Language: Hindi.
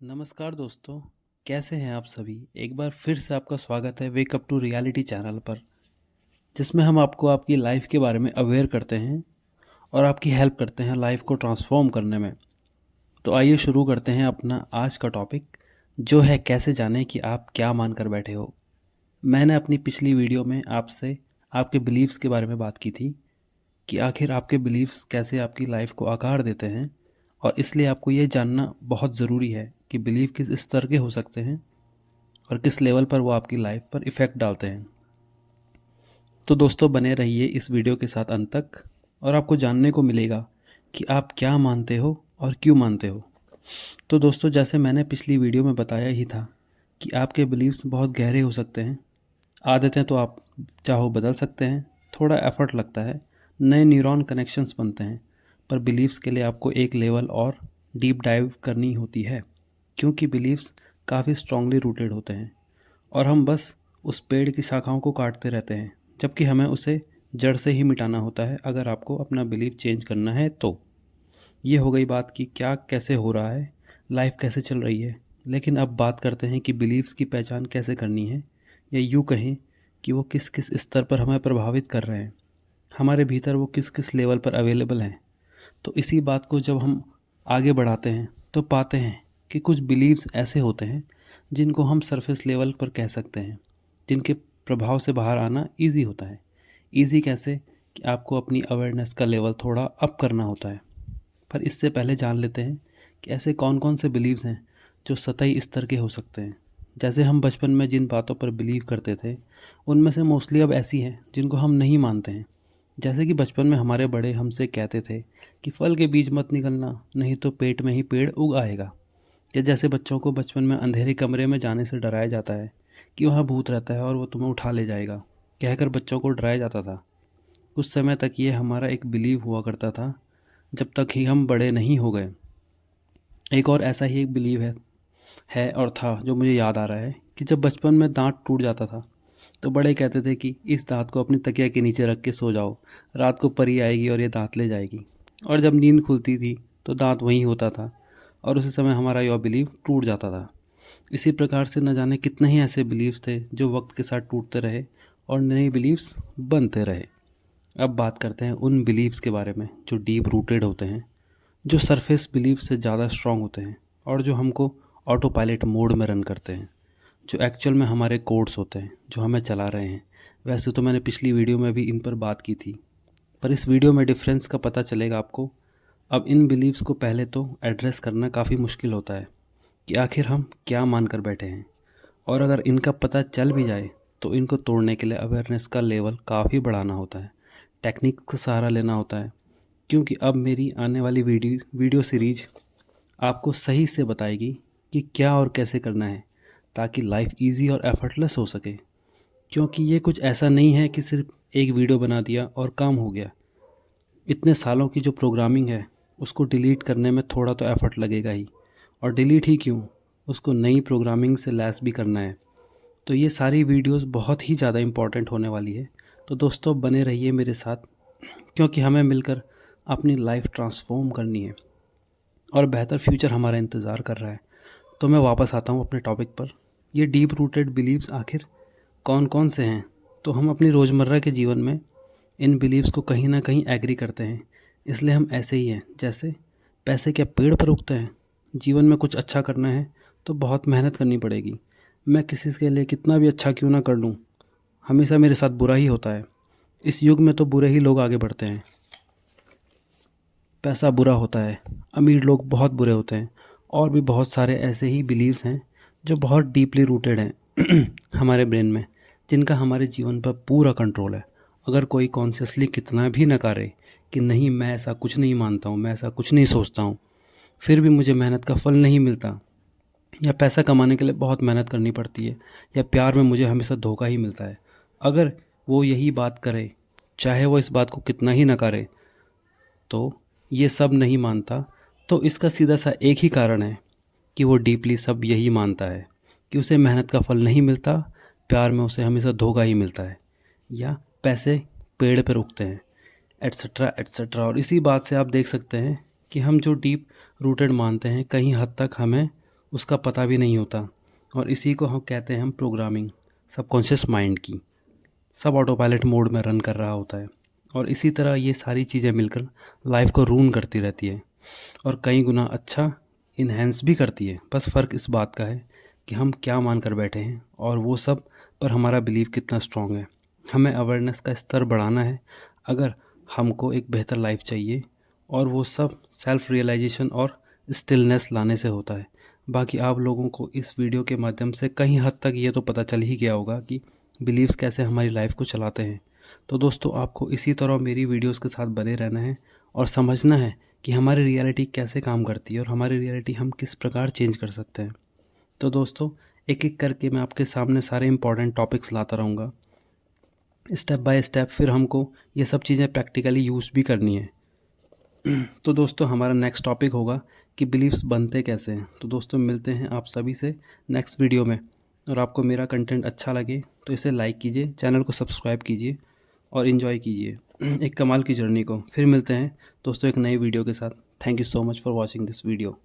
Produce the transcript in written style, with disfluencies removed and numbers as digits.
नमस्कार दोस्तों, कैसे हैं आप सभी? एक बार फिर से आपका स्वागत है wake up to reality channel पर, जिसमें हम आपको आपकी लाइफ के बारे में अवेयर करते हैं और आपकी हेल्प करते हैं लाइफ को ट्रांसफॉर्म करने में। तो आइए शुरू करते हैं अपना आज का टॉपिक, जो है कैसे जानें कि आप क्या मानकर बैठे हो। मैंने अपनी पिछली वीडियो में आपसे आपके बिलीव्स के बारे में बात की थी कि आखिर आपके बिलीव्स कैसे आपकी लाइफ को आकार देते हैं, और इसलिए आपको ये जानना बहुत ज़रूरी है कि बिलीव किस स्तर के हो सकते हैं और किस लेवल पर वो आपकी लाइफ पर इफ़ेक्ट डालते हैं। तो दोस्तों, बने रहिए इस वीडियो के साथ अंत तक और आपको जानने को मिलेगा कि आप क्या मानते हो और क्यों मानते हो। तो दोस्तों, जैसे मैंने पिछली वीडियो में बताया ही था कि आपके बिलीव्स बहुत गहरे हो सकते हैं। आदतें तो आप चाहो बदल सकते हैं, थोड़ा एफर्ट लगता है, नए न्यूरॉन कनेक्शंस बनते हैं, पर बिलीव्स के लिए आपको एक लेवल और डीप डाइव करनी होती है, क्योंकि बिलीव्स काफ़ी स्ट्रांगली रूटेड होते हैं और हम बस उस पेड़ की शाखाओं को काटते रहते हैं, जबकि हमें उसे जड़ से ही मिटाना होता है अगर आपको अपना बिलीव चेंज करना है तो। ये हो गई बात कि क्या कैसे हो रहा है, लाइफ कैसे चल रही है। लेकिन अब बात करते हैं कि बिलीव्स की पहचान कैसे करनी है, या यूँ कहें कि वो किस किस स्तर पर हमें प्रभावित कर रहे हैं, हमारे भीतर वो किस किस लेवल पर अवेलेबल हैं। तो इसी बात को जब हम आगे बढ़ाते हैं तो पाते हैं कि कुछ बिलीव्स ऐसे होते हैं जिनको हम सरफेस लेवल पर कह सकते हैं, जिनके प्रभाव से बाहर आना ईजी होता है। ईजी कैसे? कि आपको अपनी अवेयरनेस का लेवल थोड़ा अप करना होता है। पर इससे पहले जान लेते हैं कि ऐसे कौन कौन से बिलीव्स हैं जो सतही स्तर के हो सकते हैं। जैसे हम बचपन में जिन बातों पर बिलीव करते थे, उनमें से मोस्टली अब ऐसी हैं जिनको हम नहीं मानते हैं। जैसे कि बचपन में हमारे बड़े हमसे कहते थे कि फल के बीज मत निकलना, नहीं तो पेट में ही पेड़ उग आएगा। या जैसे बच्चों को बचपन में अंधेरे कमरे में जाने से डराया जाता है कि वहाँ भूत रहता है और वो तुम्हें उठा ले जाएगा, कहकर बच्चों को डराया जाता था। कुछ समय तक ये हमारा एक बिलीव हुआ करता था, जब तक ही हम बड़े नहीं हो गए। एक और ऐसा ही एक बिलीव है और था जो मुझे याद आ रहा है कि जब बचपन में दांत टूट जाता था तो बड़े कहते थे कि इस दांत को अपनी तकिया के नीचे रख के सो जाओ, रात को परी आएगी और ये दांत ले जाएगी। और जब नींद खुलती थी तो दांत वहीं होता था और उसी समय हमारा यह बिलीव टूट जाता था। इसी प्रकार से न जाने कितने ही ऐसे बिलीव्स थे जो वक्त के साथ टूटते रहे और नए बिलीव्स बनते रहे। अब बात करते हैं उन बिलीव्स के बारे में जो डीप रूटेड होते हैं, जो सरफेस बिलीव से ज़्यादा स्ट्रॉन्ग होते हैं और जो हमको ऑटो पायलट मोड में रन करते हैं, जो एक्चुअल में हमारे कोड्स होते हैं जो हमें चला रहे हैं। वैसे तो मैंने पिछली वीडियो में भी इन पर बात की थी, पर इस वीडियो में डिफरेंस का पता चलेगा आपको। अब इन बिलीव्स को पहले तो एड्रेस करना काफ़ी मुश्किल होता है कि आखिर हम क्या मानकर बैठे हैं, और अगर इनका पता चल भी जाए तो इनको तोड़ने के लिए अवेयरनेस का लेवल काफ़ी बढ़ाना होता है, टेक्निक का सहारा लेना होता है। क्योंकि अब मेरी आने वाली वीडियो सीरीज आपको सही से बताएगी कि क्या और कैसे करना है, ताकि लाइफ इजी और एफर्टलेस हो सके। क्योंकि ये कुछ ऐसा नहीं है कि सिर्फ एक वीडियो बना दिया और काम हो गया। इतने सालों की जो प्रोग्रामिंग है उसको डिलीट करने में थोड़ा तो एफर्ट लगेगा ही, और डिलीट ही क्यों, उसको नई प्रोग्रामिंग से लैस भी करना है। तो ये सारी वीडियोस बहुत ही ज़्यादा इम्पॉर्टेंट होने वाली है। तो दोस्तों, बने रहिए मेरे साथ, क्योंकि हमें मिलकर अपनी लाइफ ट्रांसफॉर्म करनी है और बेहतर फ्यूचर हमारा इंतज़ार कर रहा है। तो मैं वापस आता हूँ अपने टॉपिक पर। ये डीप रूटेड बिलीव्स आखिर कौन कौन से हैं? तो हम अपनी रोज़मर्रा के जीवन में इन बिलीव्स को कहीं ना कहीं एग्री करते हैं, इसलिए हम ऐसे ही हैं। जैसे पैसे क्या पेड़ पर उगते हैं? जीवन में कुछ अच्छा करना है तो बहुत मेहनत करनी पड़ेगी। मैं किसी के लिए कितना भी अच्छा क्यों ना कर लूँ, हमेशा मेरे साथ बुरा ही होता है। इस युग में तो बुरे ही लोग आगे बढ़ते हैं। पैसा बुरा होता है, अमीर लोग बहुत बुरे होते हैं, और भी बहुत सारे ऐसे ही बिलीव्स हैं जो बहुत डीपली रूटेड हैं हमारे ब्रेन में, जिनका हमारे जीवन पर पूरा कंट्रोल है। अगर कोई कॉन्शियसली कितना भी नकारे कि नहीं, मैं ऐसा कुछ नहीं मानता हूँ, मैं ऐसा कुछ नहीं सोचता हूँ, फिर भी मुझे मेहनत का फल नहीं मिलता, या पैसा कमाने के लिए बहुत मेहनत करनी पड़ती है, या प्यार में मुझे हमेशा धोखा ही मिलता है, अगर वो यही बात करे, चाहे वो इस बात को कितना ही नकारे, तो ये सब नहीं मानता, तो इसका सीधा सा एक ही कारण है कि वो डीपली सब यही मानता है कि उसे मेहनत का फल नहीं मिलता, प्यार में उसे हमेशा धोखा ही मिलता है, या पैसे पेड़ पर उगते हैं, एट्सट्रा एट्सट्रा। और इसी बात से आप देख सकते हैं कि हम जो डीप रूटेड मानते हैं, कहीं हद तक हमें उसका पता भी नहीं होता। और इसी को हम कहते हैं हम प्रोग्रामिंग, सबकॉन्शियस माइंड की। सब ऑटो पायलट मोड में रन कर रहा होता है और इसी तरह ये सारी चीज़ें मिलकर लाइफ को रून करती रहती है और कई गुना अच्छा इन्हेंस भी करती है। बस फ़र्क इस बात का है कि हम क्या मान कर बैठे हैं और वो सब पर हमारा बिलीव कितना स्ट्रॉन्ग है। हमें अवेयरनेस का स्तर बढ़ाना है अगर हमको एक बेहतर लाइफ चाहिए, और वो सब सेल्फ रियलाइजेशन और स्टिलनेस लाने से होता है। बाकी आप लोगों को इस वीडियो के माध्यम से कहीं हद तक ये तो पता चल ही गया होगा कि बिलीव्स कैसे हमारी लाइफ को चलाते हैं। तो दोस्तों, आपको इसी तरह मेरी वीडियोस के साथ बने रहना है और समझना है कि हमारी रियलिटी कैसे काम करती है और हमारी रियलिटी हम किस प्रकार चेंज कर सकते हैं। तो दोस्तों, एक एक करके मैं आपके सामने सारे इंपॉर्टेंट टॉपिक्स लाता रहूँगा स्टेप बाय स्टेप। फिर हमको ये सब चीज़ें प्रैक्टिकली यूज़ भी करनी है। तो दोस्तों, हमारा नेक्स्ट टॉपिक होगा कि बिलीव्स बनते कैसे हैं। तो दोस्तों, मिलते हैं आप सभी से नेक्स्ट वीडियो में। और आपको मेरा कंटेंट अच्छा लगे तो इसे लाइक कीजिए, चैनल को सब्सक्राइब कीजिए और इन्जॉय कीजिए एक कमाल की जर्नी को। फिर मिलते हैं दोस्तों एक नई वीडियो के साथ। Thank you so much for watching this video.